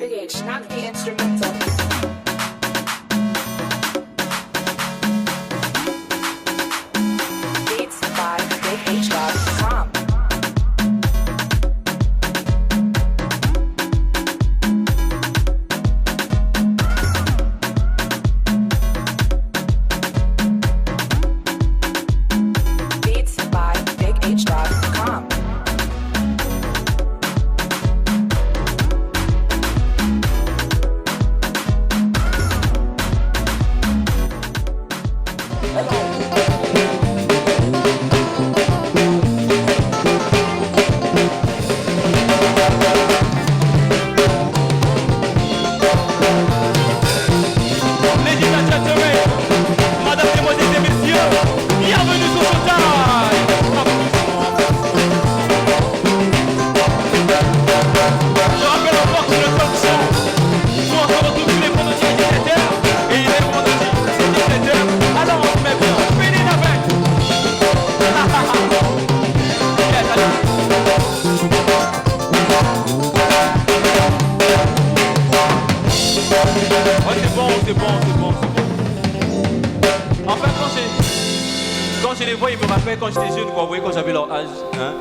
Big H, not the instrumental. Beats by BigH.com. Beats by BigH.com. Ladies and gentlemen, Madame, Demoiselles et Messieurs, bienvenue sur Showtime. Je rappelle encore que le talk show sont encore tous les vendredis à 17h et il est le vendredi à 17h. Alors on se met bien, fini avec. Yes, allez. Ouais, c'est bon. Enfin, quand je les vois, ils me rappellent quand j'étais jeune, quoi. Vous voyez, quand j'avais leur âge. Hein?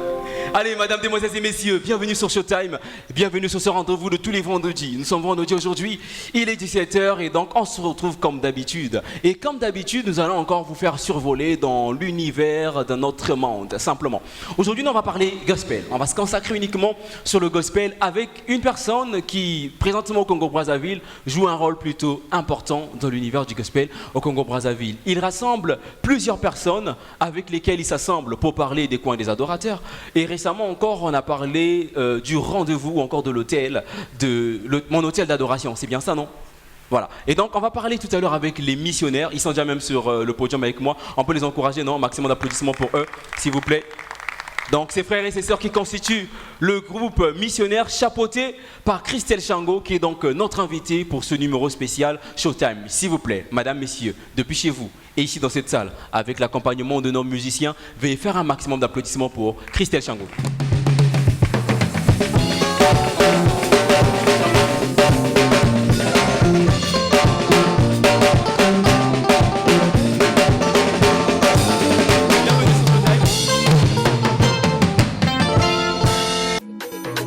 Allez, mesdames, demoiselles et messieurs, bienvenue sur Showtime. Bienvenue sur ce rendez-vous de tous les vendredis. Nous sommes vendredi aujourd'hui, il est 17h et donc on se retrouve comme d'habitude. Et comme d'habitude, nous allons encore vous faire survoler dans l'univers de notre monde, simplement. Aujourd'hui, on va parler gospel. On va se consacrer uniquement sur le gospel avec une personne qui, présentement au Congo-Brazzaville, joue un rôle plutôt important dans l'univers du gospel au Congo-Brazzaville. Il rassemble plusieurs personnes avec lesquelles il s'assemble pour parler des coins des adorateurs. Et récemment encore, on a parlé du rendez-vous ou encore de l'hôtel, mon hôtel d'adoration. C'est bien ça, non ? Voilà. Et donc, on va parler tout à l'heure avec les missionnaires. Ils sont déjà même sur le podium avec moi. On peut les encourager, non ? Maximum d'applaudissements pour eux, s'il vous plaît. Donc, ces frères et ces sœurs qui constituent le groupe missionnaire chapeauté par Christelle Chango, qui est donc notre invité pour ce numéro spécial Showtime. S'il vous plaît, mesdames, messieurs, depuis chez vous et ici dans cette salle, avec l'accompagnement de nos musiciens, veuillez faire un maximum d'applaudissements pour Christelle Chango.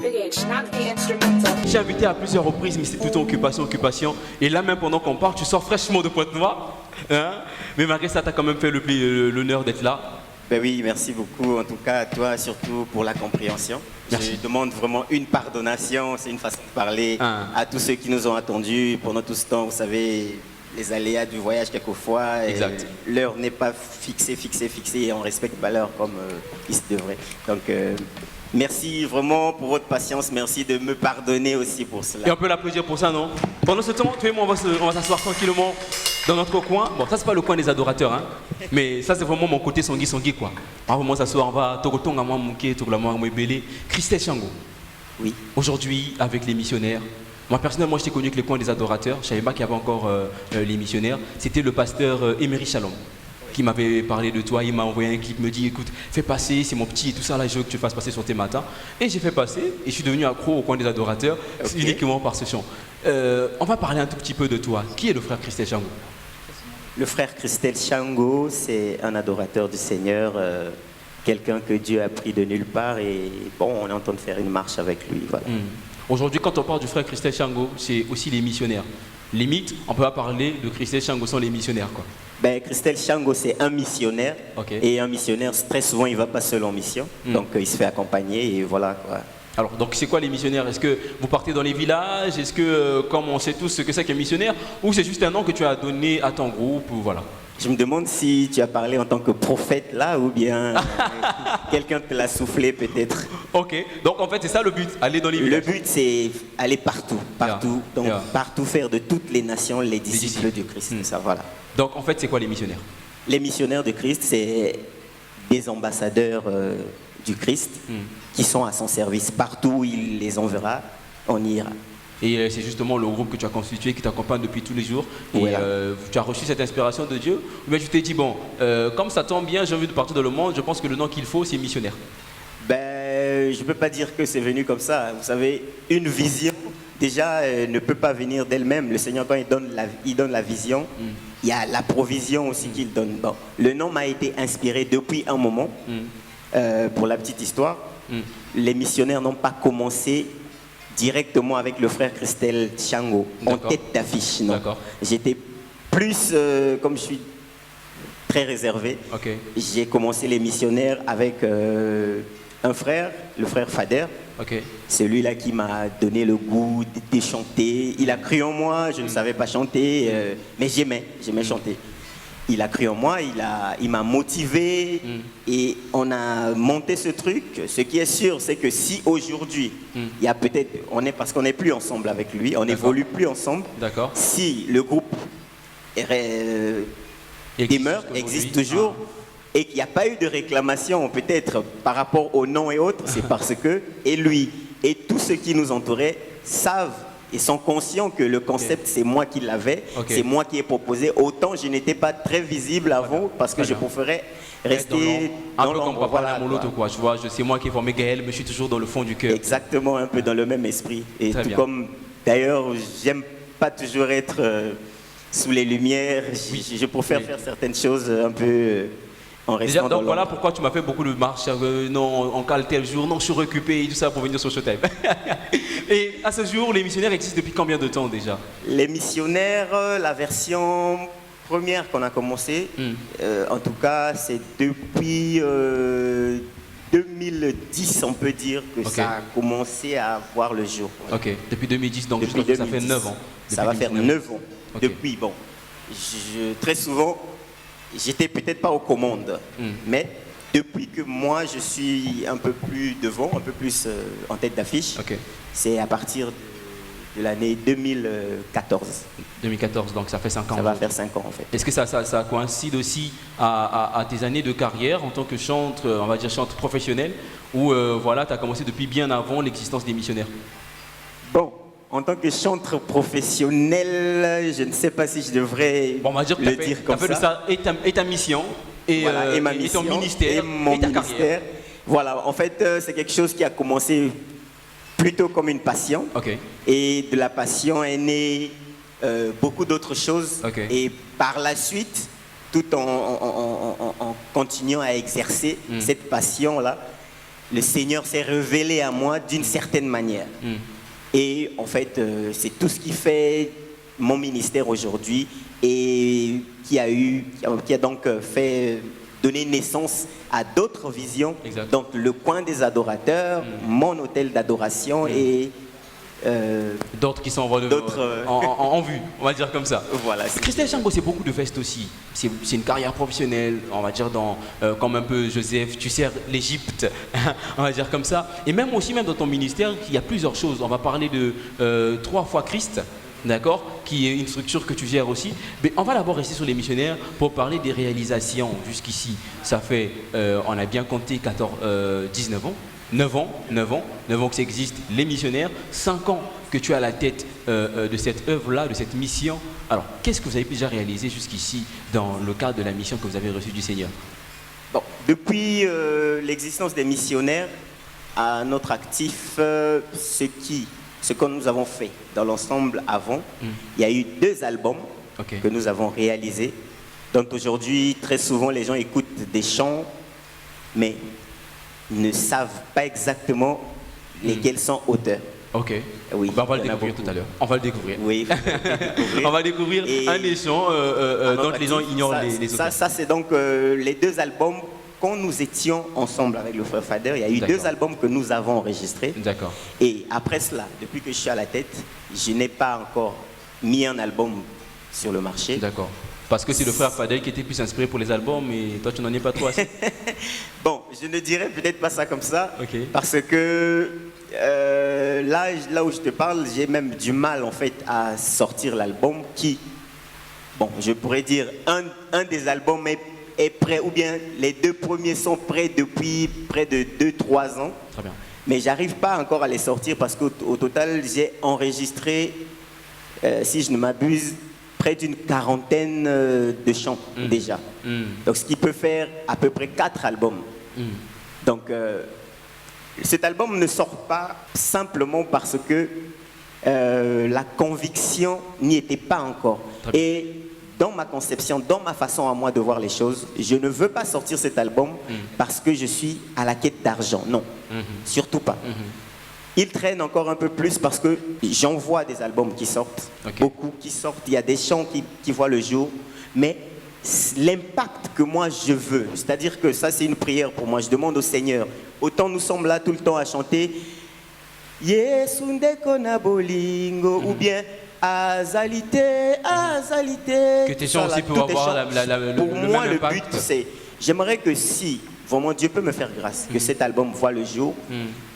Big H, not the instrumental. J'ai invité à plusieurs reprises, mais c'est tout en occupation. Et là, même pendant qu'on parle, tu sors fraîchement de Pointe-Noire. Hein? Mais malgré ça, tu as quand même fait l'honneur d'être là. Ben oui, merci beaucoup en tout cas à toi, surtout pour la compréhension. Merci. Je demande vraiment une pardonnation, c'est une façon de parler à tous ceux qui nous ont attendus pendant tout ce temps. Vous savez, les aléas du voyage quelquefois, Exact. L'heure n'est pas fixée et on respecte pas l'heure comme il se devrait. Donc merci vraiment pour votre patience, merci de me pardonner aussi pour cela. Et on peut l'applaudir pour ça, non? Pendant ce temps, toi et moi, on va s'asseoir tranquillement dans notre coin. Bon, ça, c'est pas le coin des adorateurs, hein. Mais ça, c'est vraiment mon côté songui, quoi. On va vraiment s'asseoir, on va togotonga moi mouké, togola moi belé. Christelle Chango. Oui. Aujourd'hui, avec les missionnaires. Moi, personnellement, je t'ai connu avec le coin des adorateurs. Je savais pas qu'il y avait encore les missionnaires. C'était le pasteur Emery Shalom qui m'avait parlé de toi. Il m'a envoyé un clip, me dit écoute, fais passer, c'est mon petit et tout ça là, je veux que tu fasses passer sur tes matins. Et j'ai fait passer et je suis devenu accro au coin des adorateurs uniquement par ce chant. On va parler un tout petit peu de toi. Qui est le frère Christelle Chango? Le frère Christelle Chango, c'est un adorateur du Seigneur, quelqu'un que Dieu a pris de nulle part et bon, on est en train de faire une marche avec lui. Voilà. Aujourd'hui, quand on parle du frère Christelle Chango, c'est aussi les missionnaires. Limite, on peut pas parler de Christelle Chango sans les missionnaires, quoi. Ben, Christelle Chango, c'est un missionnaire. Ok. Et un missionnaire, très souvent, il ne va pas seul en mission. Donc, il se fait accompagner et voilà quoi. Alors, donc c'est quoi les missionnaires? Est-ce que vous partez dans les villages? Est-ce que, comme on sait tous ce que c'est qu'un missionnaire, ou c'est juste un nom que tu as donné à ton groupe, ou voilà? Je me demande si tu as parlé en tant que prophète là ou bien quelqu'un te l'a soufflé peut-être. Ok, donc en fait c'est ça le but, aller dans les Le villages. but c'est aller partout. Donc Yeah. partout faire de toutes les nations les disciples disciples. du Christ. Ça, voilà. Donc en fait c'est quoi les missionnaires? Les missionnaires de Christ, c'est des ambassadeurs du Christ qui sont à son service. Partout où il les enverra, on ira. Et c'est justement le groupe que tu as constitué qui t'accompagne depuis tous les jours. Et Voilà. tu as reçu cette inspiration de Dieu. Ou bien tu t'es dit, bon, comme ça tombe bien, j'ai envie de partir dans le monde, je pense que le nom qu'il faut, c'est missionnaire. Ben, je ne peux pas dire que c'est venu comme ça. Vous savez, une vision déjà, ne peut pas venir d'elle-même. Le Seigneur, quand il donne la vision, il y a la provision aussi qu'il donne. Bon, le nom m'a été inspiré depuis un moment. Pour la petite histoire, les missionnaires n'ont pas commencé directement avec le frère Christel Chango, en D'accord. tête d'affiche. Non. D'accord. J'étais plus, comme je suis très réservé, Ok. j'ai commencé les missionnaires avec un frère, le frère Fader. Ok. Celui-là qui m'a donné le goût de chanter. Il a cru en moi, je ne savais pas chanter, mais j'aimais chanter. Il a cru en moi, il m'a motivé et on a monté ce truc. Ce qui est sûr, c'est que si aujourd'hui, il y a peut-être, parce qu'on n'est plus ensemble avec lui, on n'évolue plus ensemble. D'accord. Si le groupe demeure, existe toujours, et qu'il n'y a pas eu de réclamation peut-être par rapport au nom et autres, c'est parce que, et lui, et tous ceux qui nous entouraient savent et sont conscients que le concept, c'est moi qui l'avais, c'est moi qui ai proposé. Autant je n'étais pas très visible avant parce que je préférais rester un dans peu comme l'ombre. Papa Moloto, quoi. Je vois, c'est moi qui ai formé Gaël, mais je suis toujours dans le fond du cœur. Exactement, un peu dans le même esprit. Et Très tout bien. comme, d'ailleurs, j'aime pas toujours être sous les lumières. Je préfère faire certaines choses un peu en restant Déjà, dans donc voilà l'ombre. pourquoi tu m'as fait beaucoup de marches. Non, en cale tel jour, non, je suis occupé et tout ça pour venir sur Showtime. Et à ce jour, les missionnaires existent depuis combien de temps déjà? Les missionnaires, la version première qu'on a commencé, en tout cas, c'est depuis 2010, on peut dire que Ok. ça a commencé à voir le jour. Ok, depuis 2010, donc Depuis jusqu'à ça fait 2010. 9 ans. Ça Depuis va faire 2019. 9 ans. Ok. Depuis, bon, très souvent, j'étais peut-être pas aux commandes, mais depuis que moi je suis un peu plus devant, un peu plus en tête d'affiche, Ok, c'est à partir de l'année 2014. 2014, donc ça fait 5 ans. Ça va faire 5 ans en fait. Est-ce que ça coïncide aussi à tes années de carrière en tant que chantre, on va dire chantre professionnel, ou voilà, tu as commencé depuis bien avant l'existence des missionnaires? Bon, en tant que chanteur professionnel, je ne sais pas si je devrais Bon, on va dire que le tu as dire fait, comme de ça. ça et ta mission, et, Voilà, et ma et mission, ton ministère, et mon et ta ministère. carrière. Voilà, en fait, c'est quelque chose qui a commencé plutôt comme une passion. Ok, Et de la passion est né beaucoup d'autres choses. Ok. Et par la suite, tout en continuant à exercer cette passion-là, le Seigneur s'est révélé à moi d'une certaine manière. Et en fait, c'est tout ce qui fait mon ministère aujourd'hui et qui a donc fait donner naissance à d'autres visions. Exact. Donc le coin des adorateurs, mon hôtel d'adoration et d'autres qui sont D'autres, en vue, on va dire comme ça. voilà. Christel Chango, c'est beaucoup de vestes aussi. C'est une carrière professionnelle, on va dire, comme un peu Joseph, tu sers l'Égypte, on va dire comme ça. Et même dans ton ministère, il y a plusieurs choses. On va parler de 3 fois Christ, d'accord, qui est une structure que tu gères aussi. Mais on va d'abord rester sur les missionnaires pour parler des réalisations jusqu'ici. Ça fait, on a bien compté 19 ans. 9 ans que ça existe, les missionnaires, 5 ans que tu es à la tête de cette œuvre-là, de cette mission. Alors, qu'est-ce que vous avez déjà réalisé jusqu'ici dans le cadre de la mission que vous avez reçue du Seigneur? Bon, depuis l'existence des missionnaires, à notre actif, ce que nous avons fait dans l'ensemble avant, il y a eu 2 albums Ok. que nous avons réalisés. Donc aujourd'hui, très souvent, les gens écoutent des chants, mais ne savent pas exactement lesquels sont auteurs. Ok. Oui, Ben, on va le il y en a découvrir beaucoup. tout à l'heure. On va le découvrir. Oui, il faut découvrir. On va découvrir Et un des chants dont les gens ignorent les auteurs. Ça, c'est donc les 2 albums quand nous étions ensemble avec le frère Fader. Il y a eu 2 D'accord. albums que nous avons enregistrés. D'accord. Et après cela, depuis que je suis à la tête, je n'ai pas encore mis un album sur le marché. D'accord. Parce que c'est le frère Fadel qui était plus inspiré pour les albums, mais toi tu n'en es pas trop assez. Bon, je ne dirais peut-être pas ça comme ça, Ok. parce que là où je te parle, j'ai même du mal en fait à sortir l'album qui, bon, je pourrais dire un des albums est prêt, ou bien les 2 premiers sont prêts depuis près de 2-3 ans, Très bien. mais j'arrive pas encore à les sortir parce qu'au total, j'ai enregistré, si je ne m'abuse, près d'une 40aine de chants déjà. Donc ce qui peut faire à peu près 4 albums. Donc cet album ne sort pas simplement parce que la conviction n'y était pas encore. Et dans ma conception, dans ma façon à moi de voir les choses, je ne veux pas sortir cet album parce que je suis à la quête d'argent. Non, surtout pas. Il traîne encore un peu plus parce que j'en vois des albums qui sortent, beaucoup qui sortent. Il y a des chants qui voient le jour, mais l'impact que moi je veux, c'est-à-dire que ça c'est une prière pour moi, je demande au Seigneur, autant nous sommes là tout le temps à chanter Yesunde kona bolingo ou bien Azalité, Azalité. Que tes chants aussi peuvent avoir pour le moi même le impact. but c'est, j'aimerais que si vraiment Dieu peut me faire grâce, que cet album voit le jour,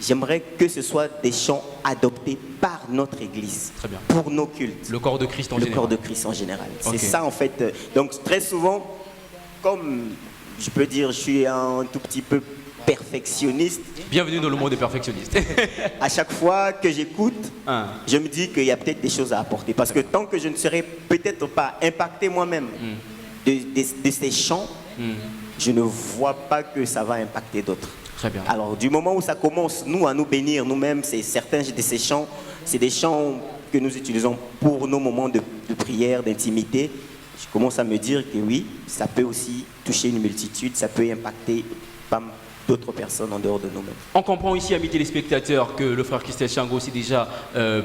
j'aimerais que ce soit des chants adoptés par notre Église, Très bien. pour nos cultes. Le corps de Christ en Le général. corps de Christ en général. Ok. C'est ça en fait. Donc très souvent, comme je peux dire, je suis un tout petit peu perfectionniste. Bienvenue dans le monde des perfectionnistes. À chaque fois que j'écoute, Hein. je me dis qu'il y a peut-être des choses à apporter. Parce que tant que je ne serai peut-être pas impacté moi-même de ces chants, je ne vois pas que ça va impacter d'autres. Très bien. Alors du moment où ça commence, nous, à nous bénir nous-mêmes, c'est certains de ces chants, c'est des chants que nous utilisons pour nos moments de prière, d'intimité. Je commence à me dire que oui, ça peut aussi toucher une multitude, ça peut impacter d'autres personnes en dehors de nous-mêmes. On comprend ici, amis téléspectateurs, que le frère Christelle Chango, c'est déjà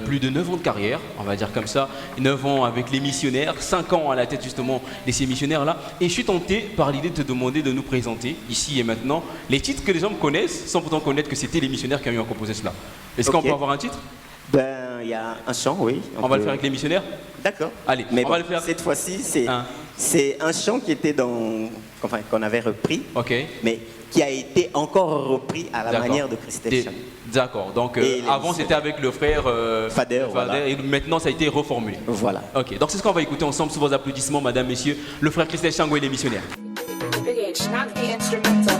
plus de 9 ans de carrière, on va dire comme ça. 9 ans avec les missionnaires, 5 ans à la tête justement de ces missionnaires-là. Et je suis tenté par l'idée de te demander de nous présenter, ici et maintenant, les titres que les gens connaissent, sans pourtant connaître que c'était les missionnaires qui ont eu à composer cela. Est-ce qu'on peut avoir un titre? Ben, il y a un chant, oui. On va le faire avec les missionnaires? D'accord. Allez, mais on bon, va le faire. cette fois-ci, c'est Hein. c'est un chant qui était enfin, qu'on avait repris, Ok. mais qui a été encore repris à la D'accord. manière de Christelle Chango. D'accord. Donc Et les avant missionnaires. c'était avec le frère Fader, voilà. et maintenant ça a été reformulé. Voilà. Ok. Donc c'est ce qu'on va écouter ensemble sous vos applaudissements, madame, messieurs, le frère Christelle Chango et les missionnaires. Big H, knock the instrumental.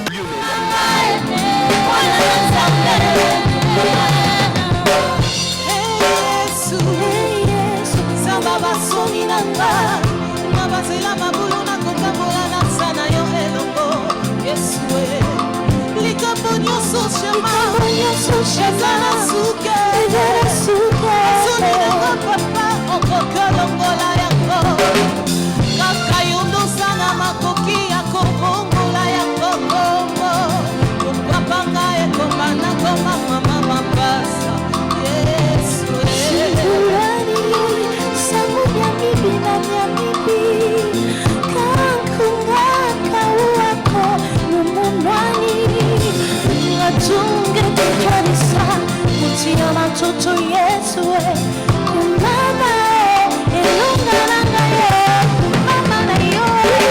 Yesu, samba basoni nanga, mabazela mabulu na kotambola na sana yo elongo. Yesu, likambo nyonso shema, eza na suke, soni nango papa, okokolongola yango. Kaka yo ndosana makoki ya kobongola yango bongo. Kopapanga ekoma na koma mama mapasa. Yesu, Mtoto Yesu, kumama elongalanga ye, kumama na yo.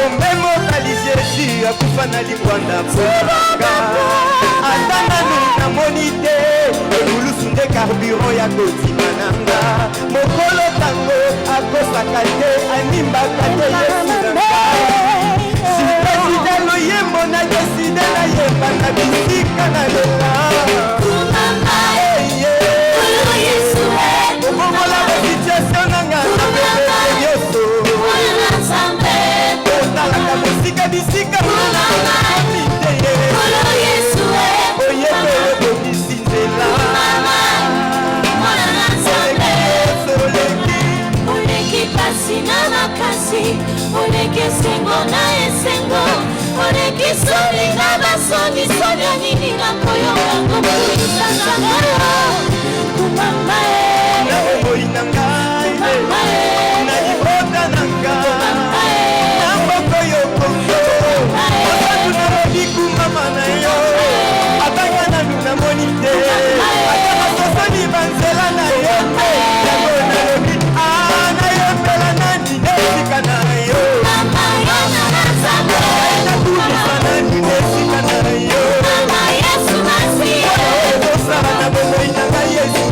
omemokali Jésus akufa na libwanda mponanga ata nanu namoni te ebulusu nde carburant ya kotima nanga mokolo ntango akosaka te animbaka te Yesu nanga sipeside loyembo na deside nayemba na bisika na lela okongola basituation nanga na pepele nyonso otalaka mosika bisika komite oyebele bokisi nzela Oleki pasi na makasi, oleki esengo na esengo, oleki soni na basoni, soni ya nini na koyoka kokulisa nzanga. Kumama na bomoi na ngai na libota na ngai na mboko yo kongo osatu na lobiku mama na yo atanga nanu namoni te ata basosani banzela na yo te yango nalobi nayembela nani esika na yo nakulisa nani esika na yo osala na bomoi na ngai Yesu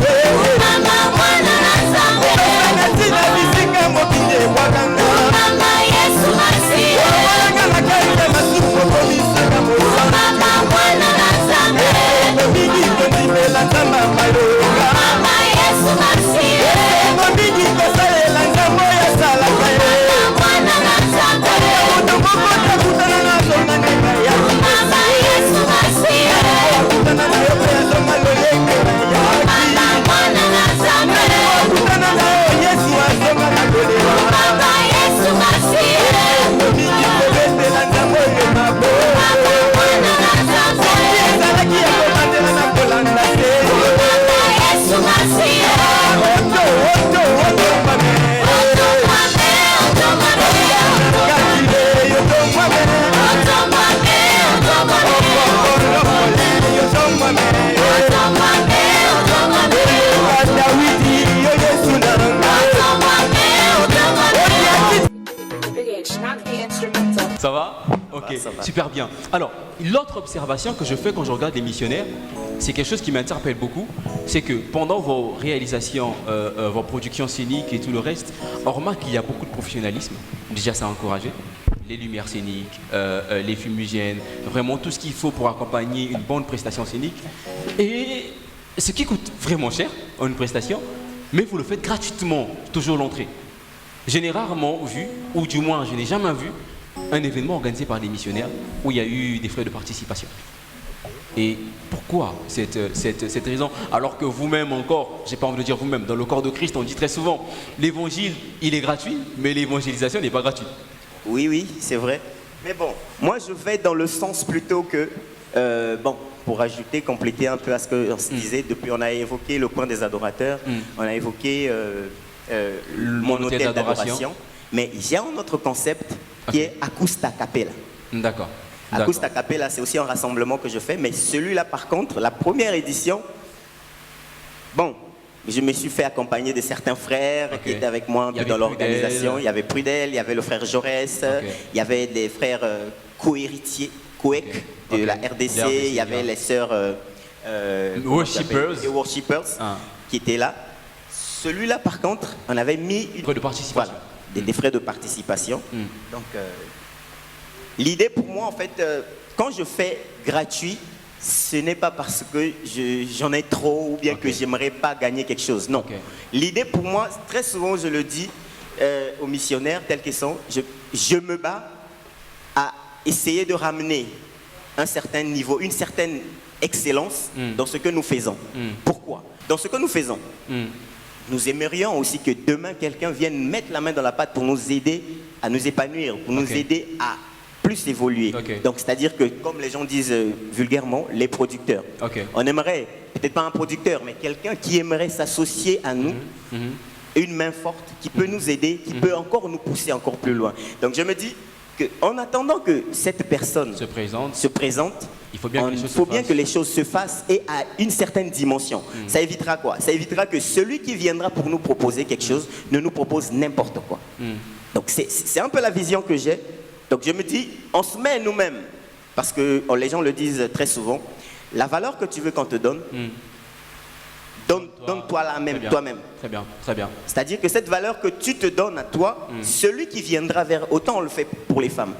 ça va. super bien. Alors, l'autre observation que je fais quand je regarde les missionnaires, c'est quelque chose qui m'interpelle beaucoup, c'est que pendant vos réalisations, vos productions scéniques et tout le reste, on remarque qu'il y a beaucoup de professionnalisme. Déjà, ça a encouragé. Les lumières scéniques, les fumigènes, vraiment tout ce qu'il faut pour accompagner une bonne prestation scénique. Et ce qui coûte vraiment cher en une prestation, mais vous le faites gratuitement, toujours l'entrée. Je n'ai rarement vu, ou du moins je n'ai jamais vu, un événement organisé par des missionnaires où il y a eu des frais de participation. Et pourquoi cette raison? Alors que vous-même encore, j'ai pas envie de dire vous-même, dans le corps de Christ, on dit très souvent, l'évangile, il est gratuit, mais l'évangélisation n'est pas gratuite. Oui, oui, c'est vrai. Mais bon, moi je vais dans le sens plutôt que, bon, pour ajouter, compléter un peu à ce qu'on se disait, depuis on a évoqué le coin des adorateurs, on a évoqué mon hôtel d'adoration, mais il y a un autre concept qui est Acousta Capella. D'accord. Acousta Capella, c'est aussi un rassemblement que je fais, mais celui-là par contre, la première édition, bon, je me suis fait accompagner de certains frères qui étaient avec moi un peu dans l'organisation. Il y avait Prudel, il y avait le frère Jaurès, il y avait des frères co-héritiers, Coec de la RDC, il y avait les sœurs Worshippers qui étaient là. Celui-là, par contre, on avait mis frais de participation. Voilà, des frais de participation. Donc, l'idée pour moi, en fait, quand je fais gratuit, ce n'est pas parce que j'en ai trop ou bien que j'aimerais pas gagner quelque chose. Non. L'idée pour moi, très souvent, je le dis aux missionnaires tels qu'ils sont, je me bats à essayer de ramener un certain niveau, une certaine excellence dans ce que nous faisons. Pourquoi? Dans ce que nous faisons. Nous aimerions aussi que demain, quelqu'un vienne mettre la main dans la pâte pour nous aider à nous épanouir, pour nous aider à plus évoluer. Donc, c'est-à-dire que, comme les gens disent vulgairement, les producteurs. On aimerait, peut-être pas un producteur, mais quelqu'un qui aimerait s'associer à nous, une main forte, qui peut nous aider, qui peut encore nous pousser encore plus loin. Donc, je me dis qu'en attendant que cette personne se présente, il faut bien que les choses se fassent et à une certaine dimension. Ça évitera quoi? Ça évitera que celui qui viendra pour nous proposer quelque chose ne nous propose n'importe quoi. Donc, c'est un peu la vision que j'ai. Donc je me dis, on se met nous-mêmes, parce que les gens le disent très souvent, la valeur que tu veux qu'on te donne, donne-toi la même, toi-même. Très bien, très bien. C'est-à-dire que cette valeur que tu te donnes à toi, celui qui viendra vers... Autant on le fait pour les femmes.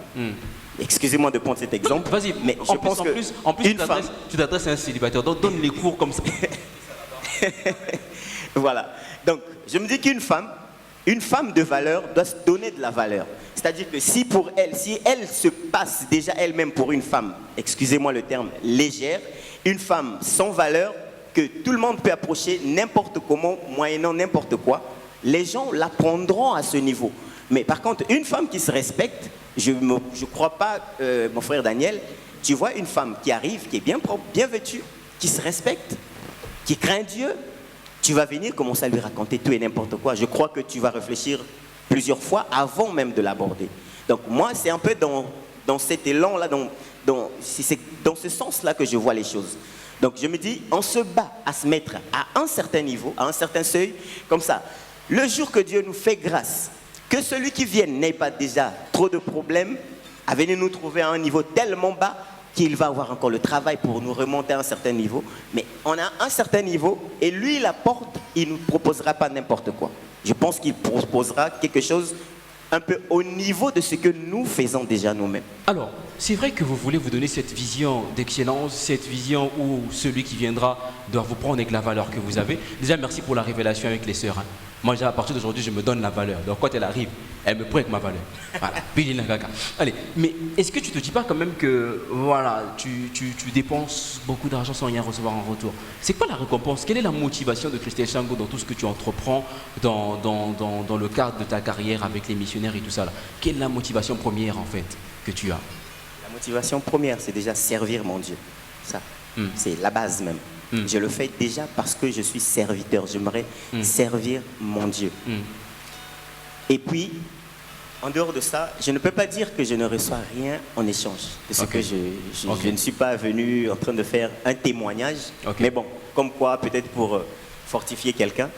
Excusez-moi de prendre cet exemple. Vas-y, mais je pense que en plus tu t'adresses à un célibataire, donc donne les cours comme ça. Voilà. Donc, je me dis qu'une femme de valeur doit se donner de la valeur. C'est-à-dire que si elle se passe déjà elle-même pour une femme, excusez-moi le terme, légère, une femme sans valeur, que tout le monde peut approcher n'importe comment, moyennant n'importe quoi, les gens la prendront à ce niveau. Mais par contre, une femme qui se respecte, je ne crois pas, mon frère Daniel, tu vois une femme qui arrive, qui est bien propre, bien vêtue, qui se respecte, qui craint Dieu, tu vas venir commencer à lui raconter tout et n'importe quoi. Je crois que tu vas réfléchir plusieurs fois avant même de l'aborder. Donc moi, c'est un peu dans cet élan-là, c'est dans ce sens-là que je vois les choses. Donc je me dis, on se bat à se mettre à un certain niveau, à un certain seuil, comme ça. Le jour que Dieu nous fait grâce, que celui qui vienne n'ait pas déjà trop de problèmes, à venir nous trouver à un niveau tellement bas qu'il va avoir encore le travail pour nous remonter à un certain niveau. Mais on a un certain niveau et lui, il apporte, il ne nous proposera pas n'importe quoi. Je pense qu'il proposera quelque chose un peu au niveau de ce que nous faisons déjà nous-mêmes. Alors, c'est vrai que vous voulez vous donner cette vision d'excellence, cette vision où celui qui viendra doit vous prendre avec la valeur que vous avez. Déjà, merci pour la révélation avec les sœurs. Moi, à partir d'aujourd'hui, je me donne la valeur. Donc, quand elle arrive, elle me prend avec ma valeur. Voilà. Allez, mais est-ce que tu te dis pas quand même que voilà, tu dépenses beaucoup d'argent sans rien recevoir en retour? C'est quoi la récompense? Quelle est la motivation de Christelle Shango dans tout ce que tu entreprends dans le cadre de ta carrière avec les missionnaires et tout ça là? Quelle est la motivation première en fait que tu as? La motivation première, c'est déjà servir mon Dieu. Ça, c'est la base même. Je le fais déjà parce que je suis serviteur. J'aimerais servir mon Dieu. Et puis, en dehors de ça, je ne peux pas dire que je ne reçois rien en échange. Parce que je ne suis pas venu en train de faire un témoignage. Mais bon, comme quoi, peut-être pour fortifier quelqu'un,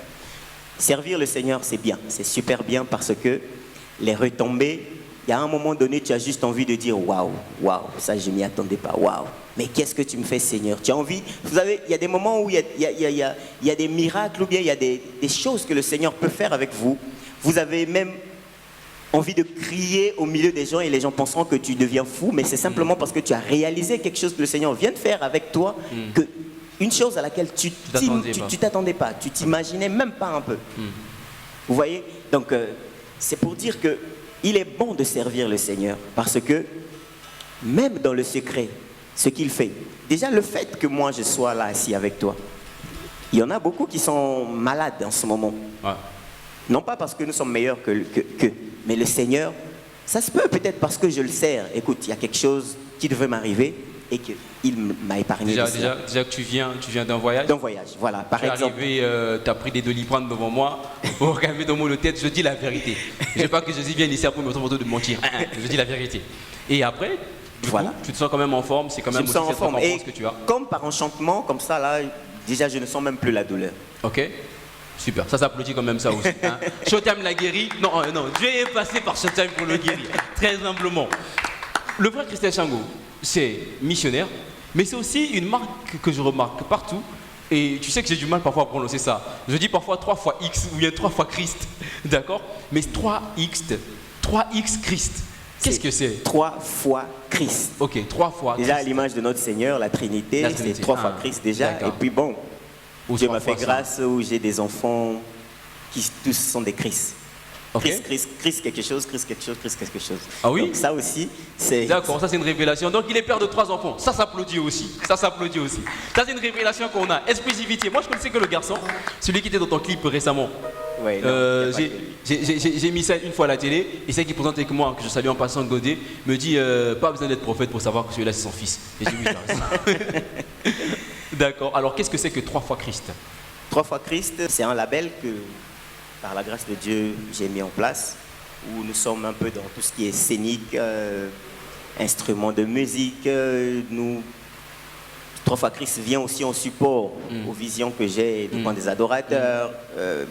servir le Seigneur, c'est bien. C'est super bien parce que les retombées il y a un moment donné, tu as juste envie de dire waouh, waouh, ça je m'y attendais pas, waouh. Mais qu'est-ce que tu me fais, Seigneur? Tu as envie, vous savez, il y a des moments où il y a des miracles ou bien il y a des choses que le Seigneur peut faire avec vous. Vous avez même envie de crier au milieu des gens et les gens penseront que tu deviens fou, mais c'est simplement parce que tu as réalisé quelque chose que le Seigneur vient de faire avec toi, que une chose à laquelle tu t'attendais pas, tu t'imaginais même pas un peu. Vous voyez? Donc, c'est pour dire que il est bon de servir le Seigneur parce que même dans le secret, ce qu'il fait, déjà le fait que moi je sois là assis avec toi, il y en a beaucoup qui sont malades en ce moment. Ouais. Non pas parce que nous sommes meilleurs que, mais le Seigneur, ça se peut peut-être parce que je le sers. Écoute, il y a quelque chose qui devait m'arriver et qu'il m'a épargné. Déjà que tu viens d'un voyage. D'un voyage, voilà, par exemple. Tu es arrivé, tu as pris des Doliprane devant moi, pour calmer dans mon tête, je dis la vérité. Je ne veux pas que Jésus vienne ici après me de mentir. Je dis la vérité. Et après, voilà. Tu te sens quand même en forme, c'est quand même aussi cette forme que tu as. Comme par enchantement, comme ça, là, déjà je ne sens même plus la douleur. Ok. Super, ça s'applaudit quand même ça aussi. Hein. Showtime l'a guéri. Non, Dieu est passé par Showtime pour le guérir, très humblement. Le frère Christelle Shango, c'est missionnaire, mais c'est aussi une marque que je remarque partout. Et tu sais que j'ai du mal parfois à prononcer ça. Je dis parfois 3 fois X ou bien 3 fois Christ. D'accord? Mais 3X Christ. Qu'est-ce que c'est? 3 fois Christ. Ok, 3 fois Christ. Déjà à l'image de notre Seigneur, la Trinité. C'est 3 fois Christ déjà. Et puis bon. Dieu m'a fait grâce où j'ai des enfants qui tous sont des Christ. Okay. Christ quelque chose, Christ quelque chose, Christ quelque chose. Ah oui? Donc ça aussi, c'est... D'accord, ça c'est une révélation. Donc il est père de 3 enfants. Ça s'applaudit aussi. Ça s'applaudit aussi. Ça c'est une révélation qu'on a. Exclusivité. Moi je connaissais que le garçon, celui qui était dans ton clip récemment. Ouais, j'ai mis ça une fois à la télé et celle qui présente avec moi, que je salue en passant, Godé, me dit pas besoin d'être prophète pour savoir que celui-là c'est son fils. Et j'ai dit oui, t'as raison. D'accord. Alors, qu'est-ce que c'est que 3 fois Christ? 3 fois Christ, c'est un label que, par la grâce de Dieu, j'ai mis en place, où nous sommes un peu dans tout ce qui est scénique, instruments de musique. 3 fois Christ vient aussi en support aux visions que j'ai du point des adorateurs,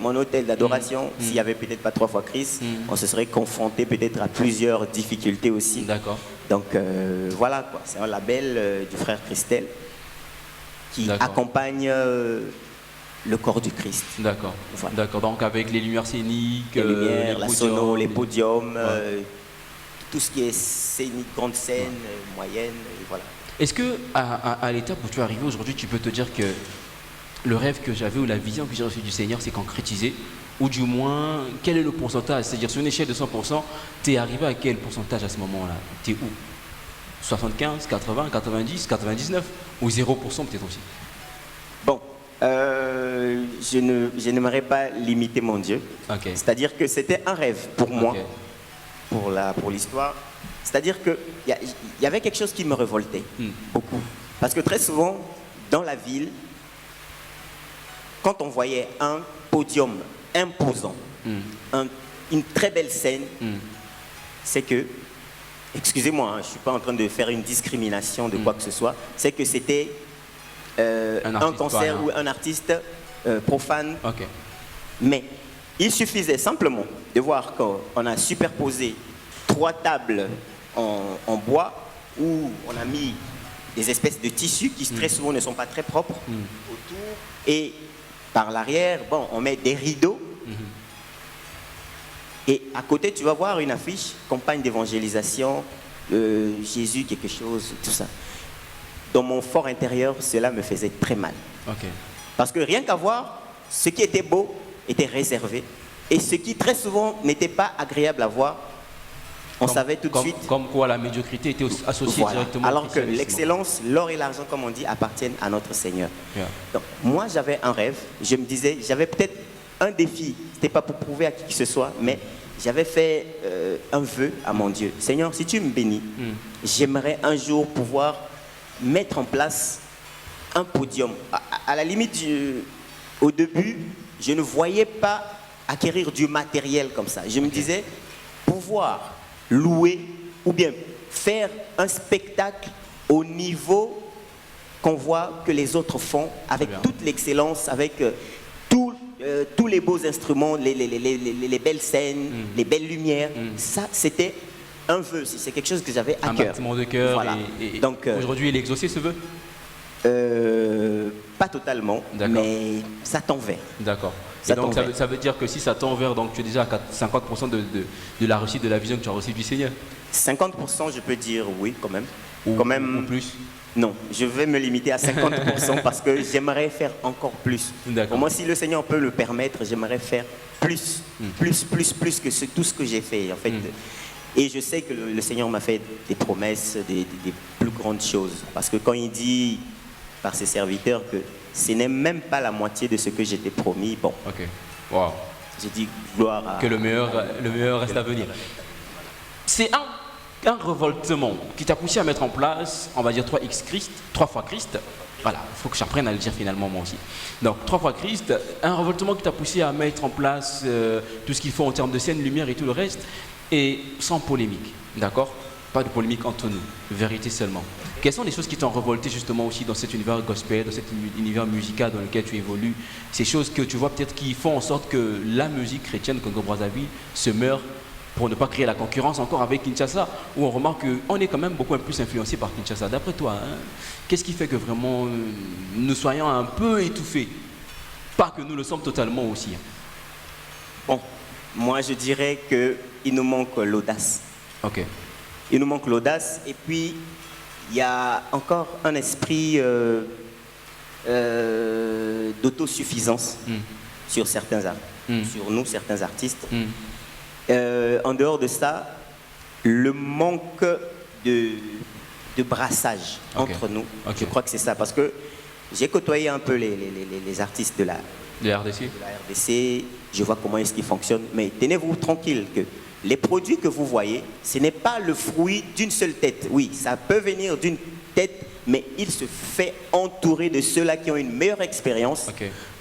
mon hôtel d'adoration. S'il n'y avait peut-être pas 3 fois Christ, on se serait confronté peut-être à plusieurs difficultés aussi. D'accord. Donc, voilà quoi. C'est un label du frère Christelle qui accompagne le corps du Christ. D'accord. Voilà. D'accord. Donc avec les lumières scéniques, les lumières, la sono, les podiums, tout ce qui est scénique, grande scène, moyenne, et voilà. Est-ce que à l'étape où tu es arrivé aujourd'hui, tu peux te dire que le rêve que j'avais ou la vision que j'ai reçue du Seigneur s'est concrétisée, ou du moins quel est le pourcentage? C'est-à-dire sur une échelle de 100%, tu es arrivé à quel pourcentage à ce moment-là? Tu es où? 75, 80, 90, 99 ou 0% peut-être aussi? Bon, je n'aimerais pas limiter mon Dieu. Okay. C'est-à-dire que c'était un rêve pour moi, pour l'histoire. C'est-à-dire qu'il y avait quelque chose qui me révoltait beaucoup. Parce que très souvent, dans la ville, quand on voyait un podium imposant, une très belle scène, c'est que, excusez-moi, je ne suis pas en train de faire une discrimination de quoi que ce soit, c'est que c'était un concert ou un artiste profane. Okay. Mais il suffisait simplement de voir qu'on a superposé 3 tables en bois où on a mis des espèces de tissus qui très souvent ne sont pas très propres autour. Et par l'arrière, bon, on met des rideaux. Et à côté, tu vas voir une affiche, campagne d'évangélisation, Jésus, quelque chose, tout ça. Dans mon fort intérieur, cela me faisait très mal. Okay. Parce que rien qu'à voir, ce qui était beau était réservé. Et ce qui très souvent n'était pas agréable à voir, on savait tout de suite. Comme quoi la médiocrité était associée directement alors que l'excellence, l'or et l'argent, comme on dit, appartiennent à notre Seigneur. Yeah. Donc, moi, j'avais un rêve. Je me disais, j'avais peut-être un défi. Ce n'était pas pour prouver à qui que ce soit, mais j'avais fait un vœu à mon Dieu. Seigneur, si tu me bénis, j'aimerais un jour pouvoir mettre en place un podium. À la limite, au début, je ne voyais pas acquérir du matériel comme ça. Je me disais, pouvoir louer ou bien faire un spectacle au niveau qu'on voit que les autres font, avec toute l'excellence, avec tous les beaux instruments, les belles scènes, les belles lumières. Ça, c'était un vœu, c'est quelque chose que j'avais à Un cœur. bâtiment de cœur. Voilà. Et Donc, aujourd'hui, il est exaucé ce vœu? pas totalement, D'accord. mais ça tend vers. D'accord. Et Ça donc tend vers. ça veut dire que si ça tend vers, donc tu es déjà à 50% de la réussite de la vision que tu as reçue du Seigneur. 50%, je peux dire oui, quand même. Ou, Quand même. ou plus. Non, je vais me limiter à 50% parce que j'aimerais faire encore plus. D'accord. Pour moi, si le Seigneur peut le permettre, j'aimerais faire plus, plus que tout ce que j'ai fait, en fait. Et je sais que le Seigneur m'a fait des promesses, des plus grandes choses. Parce que quand il dit par ses serviteurs que ce n'est même pas la moitié de ce que j'étais promis, bon, Ok. Wow. j'ai dit gloire à... Que le meilleur reste à venir. C'est un révoltement qui t'a poussé à mettre en place, on va dire 3x Christ, 3 fois Christ. Voilà, il faut que j'apprenne à le dire finalement moi aussi. Donc 3 fois Christ, un révoltement qui t'a poussé à mettre en place tout ce qu'il faut en termes de scène, lumière et tout le reste, et sans polémique, d'accord? Pas de polémique entre nous, vérité seulement. Quelles sont les choses qui t'ont révolté justement aussi dans cet univers gospel, dans cet univers musical dans lequel tu évolues? Ces choses que tu vois peut-être qui font en sorte que la musique chrétienne Congo-Brazzaville se meurt pour ne pas créer la concurrence encore avec Kinshasa, où on remarque qu'on est quand même beaucoup plus influencé par Kinshasa. D'après toi, hein, qu'est-ce qui fait que vraiment nous soyons un peu étouffés? Pas que nous le sommes totalement aussi. Bon, moi je dirais qu'il nous manque l'audace. Ok. Il nous manque l'audace et puis il y a encore un esprit d'autosuffisance sur certains sur nous, certains artistes. En dehors de ça, le manque de brassage entre nous, je crois que c'est ça. Parce que j'ai côtoyé un peu les artistes de la RDC, je vois comment est-ce qu'ils fonctionnent, mais tenez-vous tranquille que les produits que vous voyez, ce n'est pas le fruit d'une seule tête. Oui, ça peut venir d'une tête, mais il se fait entourer de ceux-là qui ont une meilleure expérience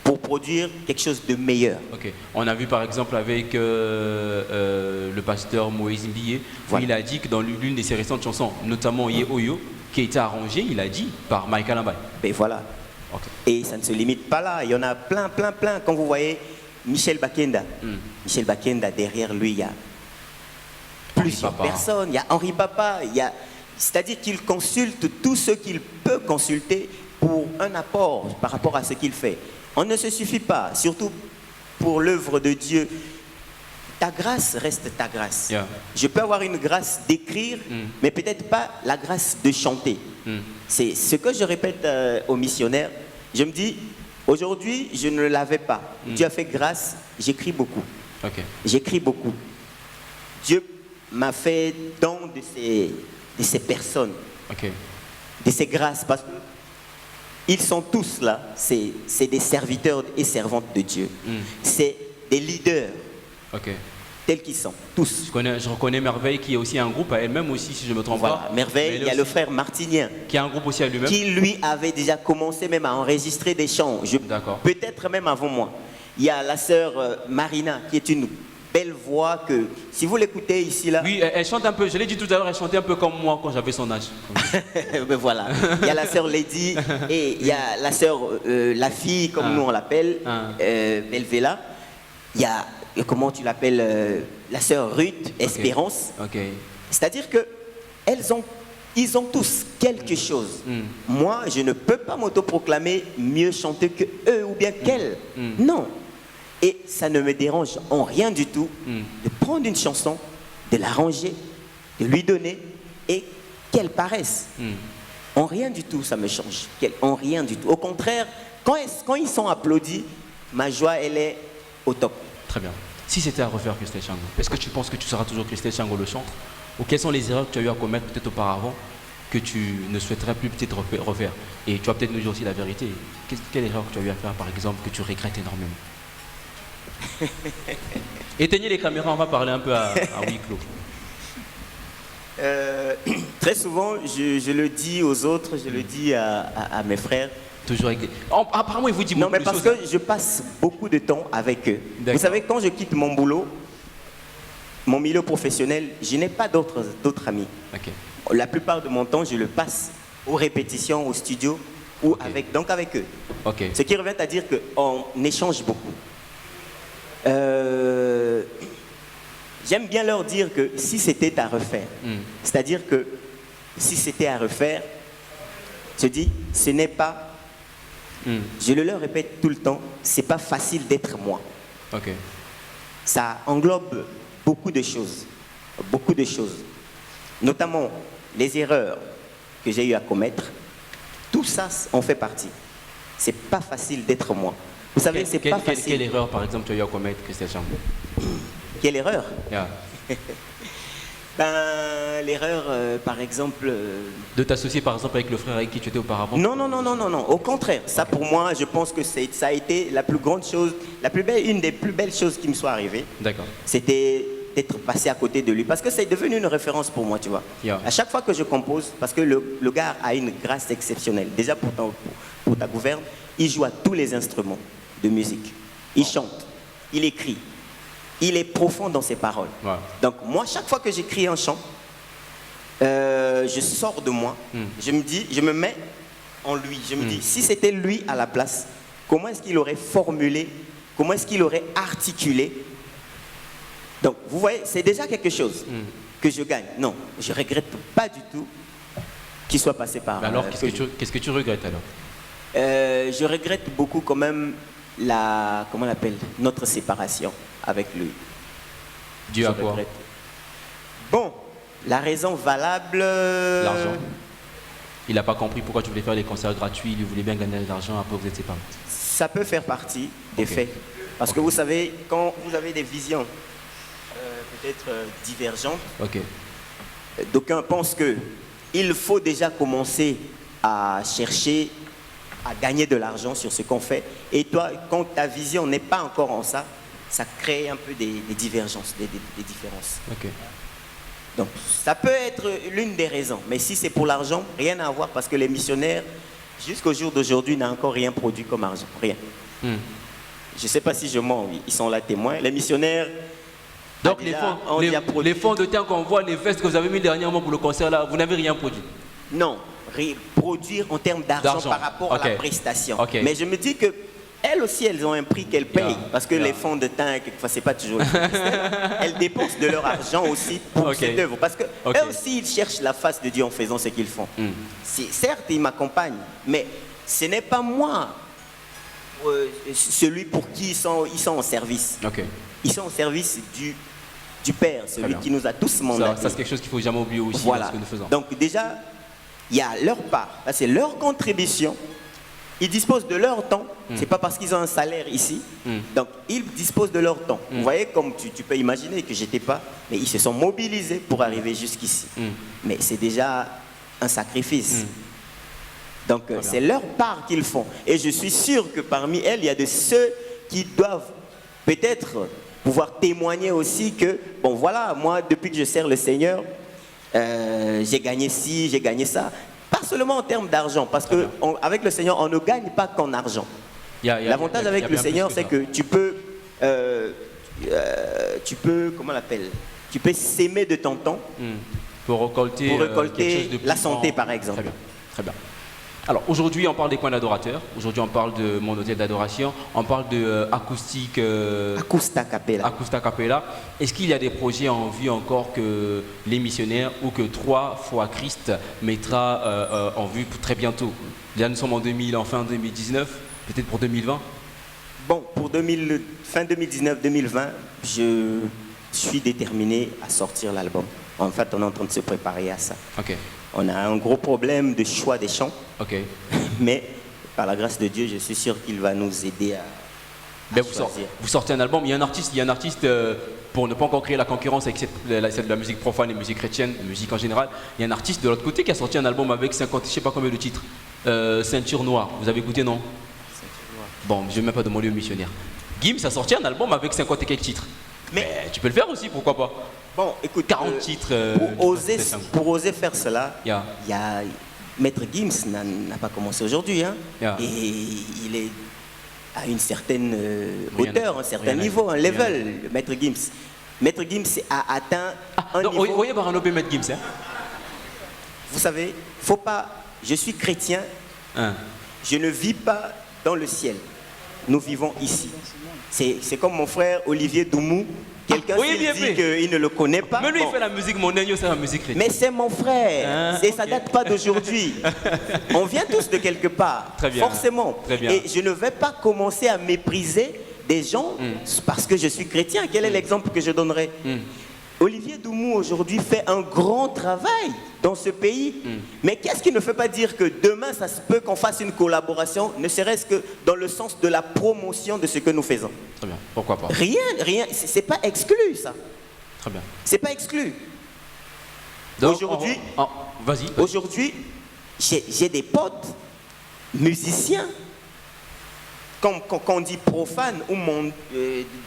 pour produire quelque chose de meilleur. Ok. On a vu par exemple avec le pasteur Moïse Mbiye, il a dit que dans l'une de ses récentes chansons, notamment Ye Oyo, qui a été arrangée, il a dit, par Michael Ambaye. Ben voilà. Et ça ne se limite pas là, il y en a plein. Quand vous voyez Michel Bakenda, Michel Bakenda, derrière lui, il y a plusieurs personnes. Il y a Henri Papa, c'est-à-dire qu'il consulte tout ce qu'il peut consulter pour un apport par rapport à ce qu'il fait. On ne se suffit pas, surtout pour l'œuvre de Dieu. Ta grâce reste ta grâce. Je peux avoir une grâce d'écrire, mais peut-être pas la grâce de chanter. C'est ce que je répète aux missionnaires. Je me dis, aujourd'hui, je ne l'avais pas. Dieu a fait grâce, j'écris beaucoup. J'écris beaucoup. Dieu m'a fait don de ces personnes, de ces grâces, parce qu'ils sont tous là, c'est des serviteurs et servantes de Dieu. C'est des leaders, tels qu'ils sont, tous. Je reconnais Merveille qui est aussi un groupe à elle-même aussi, si je ne me trompe pas. Merveille, il y a le frère Martinien, qui a un groupe aussi à lui-même. Qui lui avait déjà commencé même à enregistrer des chants, peut-être même avant moi. Il y a la sœur Marina, qui est une belle voix que, si vous l'écoutez ici là... Oui, elle chante un peu, je l'ai dit tout à l'heure, elle chantait un peu comme moi quand j'avais son âge. Ben voilà, il y a la sœur Lady et il y a la sœur, la fille, comme nous on l'appelle, Belvela. Il y a, comment tu l'appelles, la sœur Ruth, Espérance. C'est-à-dire que ils ont tous quelque chose. Moi, je ne peux pas m'autoproclamer mieux chanter que eux ou bien qu'elles. Non. Et ça ne me dérange en rien du tout de prendre une chanson, de l'arranger, de lui donner et qu'elle paraisse. En rien du tout, ça me change. En rien du tout. Au contraire, quand ils sont applaudis, ma joie, elle est au top. Très bien. Si c'était à refaire Christelle Chango, est-ce que tu penses que tu seras toujours Christelle Chango le chantre? Ou quelles sont les erreurs que tu as eu à commettre peut-être auparavant que tu ne souhaiterais plus peut-être refaire? Et tu vas peut-être nous dire aussi la vérité. Quelle erreur que tu as eu à faire par exemple que tu regrettes énormément? Éteignez les caméras, on va parler un peu à huis clos. Très souvent, je le dis aux autres, je le dis à mes frères. Toujours avec apparemment, il vous dit beaucoup de choses. Non, mais parce que je passe beaucoup de temps avec eux. Vous savez, quand je quitte mon boulot, mon milieu professionnel, je n'ai pas d'autres amis. La plupart de mon temps, je le passe aux répétitions, au studio ou avec eux. Ce qui revient à dire qu'on échange beaucoup. j'aime bien leur dire que si c'était à refaire, c'est-à-dire que si c'était à refaire, je dis, ce n'est pas, je le leur répète tout le temps, c'est pas facile d'être moi. Ok. Ça englobe beaucoup de choses, notamment les erreurs que j'ai eu à commettre. Tout ça en fait partie. C'est pas facile d'être moi. Vous savez, c'est pas facile. Quelle erreur, par exemple, tu as eu à commettre, Christelle Chambon? Quelle erreur? Yeah. Ben, l'erreur, par exemple... De t'associer, par exemple, avec le frère avec qui tu étais auparavant? Non. Au contraire. Ça, pour moi, je pense que ça a été la plus grande chose, une des plus belles choses qui me soit arrivée. D'accord. C'était d'être passé à côté de lui. Parce que c'est devenu une référence pour moi, tu vois. Yeah. À chaque fois que je compose, parce que le gars a une grâce exceptionnelle. Déjà, pour ta gouverne, il joue à tous les instruments de musique. Il chante, il écrit. Il est profond dans ses paroles. Ouais. Donc moi, chaque fois que j'écris un chant, je sors de moi. Je me mets en lui. Je me dis, si c'était lui à la place, comment est-ce qu'il aurait formulé, comment est-ce qu'il aurait articulé? Donc vous voyez, c'est déjà quelque chose que je gagne. Non, je ne regrette pas du tout qu'il soit passé par... Alors, qu'est-ce que tu regrettes alors? Je regrette beaucoup quand même comment on appelle, notre séparation avec lui. Dû à quoi? Bon, la raison valable... L'argent. Il n'a pas compris pourquoi tu voulais faire des concerts gratuits, il voulait bien gagner de l'argent, après vous êtes séparés. Ça peut faire partie des faits. Parce que vous savez, quand vous avez des visions peut-être divergentes, d'aucuns pensent qu'il faut déjà commencer à chercher à gagner de l'argent sur ce qu'on fait. Et toi, quand ta vision n'est pas encore en ça, ça crée un peu des divergences, des différences. Ok. Donc, ça peut être l'une des raisons. Mais si c'est pour l'argent, rien à voir parce que les missionnaires, jusqu'au jour d'aujourd'hui, n'ont encore rien produit comme argent. Rien. Je ne sais pas si je mens, oui. Ils sont là témoins. Les missionnaires... Donc, les fonds de terre qu'on voit, les vestes que vous avez mis dernièrement pour le concert, là, vous n'avez rien produit? Non. Produire en termes d'argent par rapport à la prestation. Mais je me dis que elles aussi, elles ont un prix qu'elles payent. Parce que les fonds de teint, quelquefois, c'est pas toujours le elles dépensent de leur argent aussi pour cette œuvre. Parce que eux aussi, ils cherchent la face de Dieu en faisant ce qu'ils font. Certes, ils m'accompagnent, mais ce n'est pas moi celui pour qui ils sont en service. Ils sont au service du Père, celui qui nous a tous mandatés. Ça, c'est quelque chose qu'il ne faut jamais oublier aussi dans ce que nous faisons. Donc déjà, il y a leur part, c'est leur contribution. Ils disposent de leur temps. C'est pas parce qu'ils ont un salaire ici. Donc ils disposent de leur temps. Vous voyez, comme tu peux imaginer que j'étais pas, mais ils se sont mobilisés pour arriver jusqu'ici. Mais c'est déjà un sacrifice. Donc c'est leur part qu'ils font. Et je suis sûr que parmi elles, il y a de ceux qui doivent peut-être pouvoir témoigner aussi que, bon voilà, moi depuis que je sers le Seigneur, j'ai gagné ci, j'ai gagné ça. Pas seulement en termes d'argent, parce qu'avec le Seigneur, on ne gagne pas qu'en argent. L'avantage avec le Seigneur, c'est que tu peux, comment on l'appelle, tu peux s'aimer de ton temps pour récolter quelque chose de plus la santé, par exemple. Très bien, très bien. Alors aujourd'hui, on parle des coins d'adorateurs. Aujourd'hui, on parle de mon hôtel d'adoration. On parle de acoustique. Acousta Capella. Acousta Capella. Est-ce qu'il y a des projets en vue encore que les missionnaires ou que 3 fois Christ mettra en vue très bientôt? Là, nous sommes en fin 2019, peut-être pour 2020. Bon, pour fin 2019-2020, je suis déterminé à sortir l'album. En fait, on est en train de se préparer à ça. On a un gros problème de choix des chants. Mais par la grâce de Dieu, je suis sûr qu'il va nous aider à choisir. Vous sortez un album, il y a un artiste pour ne pas encore créer la concurrence avec la musique profane et la musique chrétienne, la musique en général, il y a un artiste de l'autre côté qui a sorti un album avec 50, je ne sais pas combien de titres. Ceinture Noire, vous avez écouté, non? Ceinture Noire. Bon, je ne vais même pas demander aux missionnaires. Gims a sorti un album avec 50 et quelques titres. Mais tu peux le faire aussi, pourquoi pas? Bon, écoute, 40 titres. Pour oser faire cela, il y a Maître Gims n'a pas commencé aujourd'hui, hein, et il est à une certaine hauteur, un certain niveau, un level, Maître Gims. Maître Gims a atteint un niveau... Oui, Maître Gims. Hein? Vous savez, faut pas... Je suis chrétien, je ne vis pas dans le ciel. Nous vivons ici. C'est comme mon frère Olivier Doumou Quelqu'un Oui, s'il bien dit fait. qu'il ne le connaît pas. Mais lui, bon. il fait la musique mondaine, c'est la musique chrétienne. Mais c'est mon frère. Ah, Et ça date pas d'aujourd'hui. On vient tous de quelque part. Très bien. Forcément. Très bien. Et je ne vais pas commencer à mépriser des gens parce que je suis chrétien. Quel est l'exemple que je donnerai? Olivier Doumou aujourd'hui fait un grand travail dans ce pays. Mais qu'est-ce qui ne fait pas dire que demain, ça se peut qu'on fasse une collaboration, ne serait-ce que dans le sens de la promotion de ce que nous faisons? Très bien, pourquoi pas. Rien, c'est pas exclu ça. Très bien. C'est pas exclu. Donc, Aujourd'hui, vas-y. Aujourd'hui, j'ai des potes musiciens, quand on dit profane ou